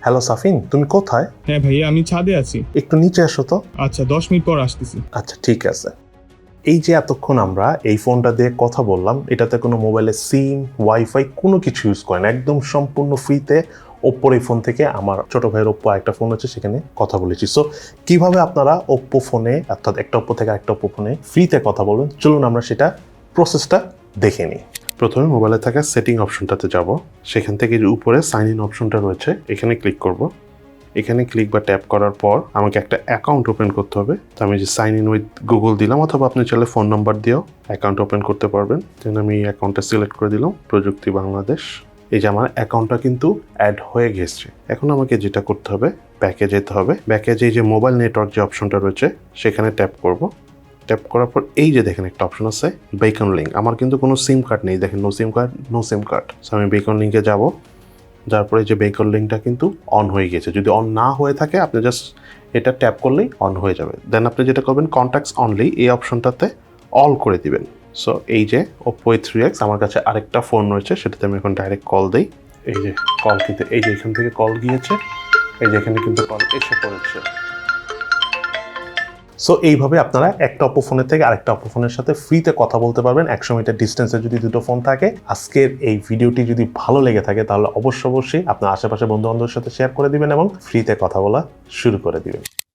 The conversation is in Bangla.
হ্যালো সাফিন, তুমি কোথায়? হ্যাঁ ভাইয়া, আমি ছাদে আছি। একটু নিচে এসো তো। আচ্ছা, 10 মিনিট পর আসতেছি। আচ্ছা ঠিক আছে। এই যে এতক্ষণ আমরা এই ফোনটা দিয়ে কথা বললাম, এটাতে কোনো মোবাইলে সিম, ওয়াইফাই কোনো কিছু ইউজ করে না, একদম সম্পূর্ণ ফ্রিতে ওপ্পোর এই ফোন থেকে আমার ছোট ভাইয়ের ওপ্পো একটা ফোন আছে, সেখানে কথা বলেছি। সো কিভাবে আপনারা ওপ্পো ফোনে, অর্থাৎ একটা ওপ্পো থেকে একটা ওপ্পো ফোনে ফ্রিতে কথা বলবেন, চলুন আমরা সেটা প্রসেসটা দেখে নিই। প্রথমে মোবাইলে থাকা সেটিং অপশনটাতে যাব, সেখান থেকে যে উপরে সাইন ইন অপশনটা রয়েছে এখানে ক্লিক করব। এখানে ক্লিক বা ট্যাপ করার পর আমাকে একটা অ্যাকাউন্ট ওপেন করতে হবে। তো আমি যে সাইন ইন উইথ গুগল দিলাম, অথবা আপনি চাইলে ফোন নাম্বার দিয়েও অ্যাকাউন্ট ওপেন করতে পারবেন। দেন আমি এই অ্যাকাউন্টটা সিলেক্ট করে দিলাম, প্রযুক্তি বাংলাদেশ। এই যে আমার অ্যাকাউন্টটা কিন্তু অ্যাড হয়ে গেছে। এখন আমাকে যেটা করতে হবে, ব্যাকে যেতে হবে। ব্যাকে যে মোবাইল নেটওয়ার্ক যে অপশনটা রয়েছে সেখানে ট্যাপ করব। ট্যাপ করার পর এই যে দেখেন একটা অপশন আছে বেকন লিঙ্ক। আমার কিন্তু কোনো সিম কার্ড নেই, দেখেন no SIM card, no SIM card. So আমি বেকন লিঙ্কে যাব। যার পরে যে বেকন লিঙ্কটা কিন্তু অন হয়ে গেছে। যদি অন না হয়ে থাকে আপনি জাস্ট এটা ট্যাপ করলেই অন হয়ে যাবে। দেন আপনি যেটা করবেন, কন্ট্যাক্টস অনলি এই অপশনটাতে অল করে দিবেন। সো এই যে ওপ্পো A3X, আমার কাছে আরেকটা ফোন রয়েছে, সেটাতে আমি এখন ডাইরেক্ট কল দিই। এই যে কল কিন্তু, এই যে এখান থেকে কল গিয়েছে, এই যে এখানে কিন্তু কল এসে পড়েছে। সো এইভাবে আপনারা একটা ওপ্পো ফোনের থেকে আরেকটা ওপ্পো ফোনের সাথে ফ্রিতে কথা বলতে পারবেন 100 মিটার ডিস্টেন্সে যদি দুটো ফোন থাকে। আজকের এই ভিডিওটি যদি ভালো লেগে থাকে তাহলে অবশ্যই আপনার আশেপাশে বন্ধু বান্ধবের সাথে শেয়ার করে দিবেন এবং ফ্রিতে কথা বলা শুরু করে দিবেন।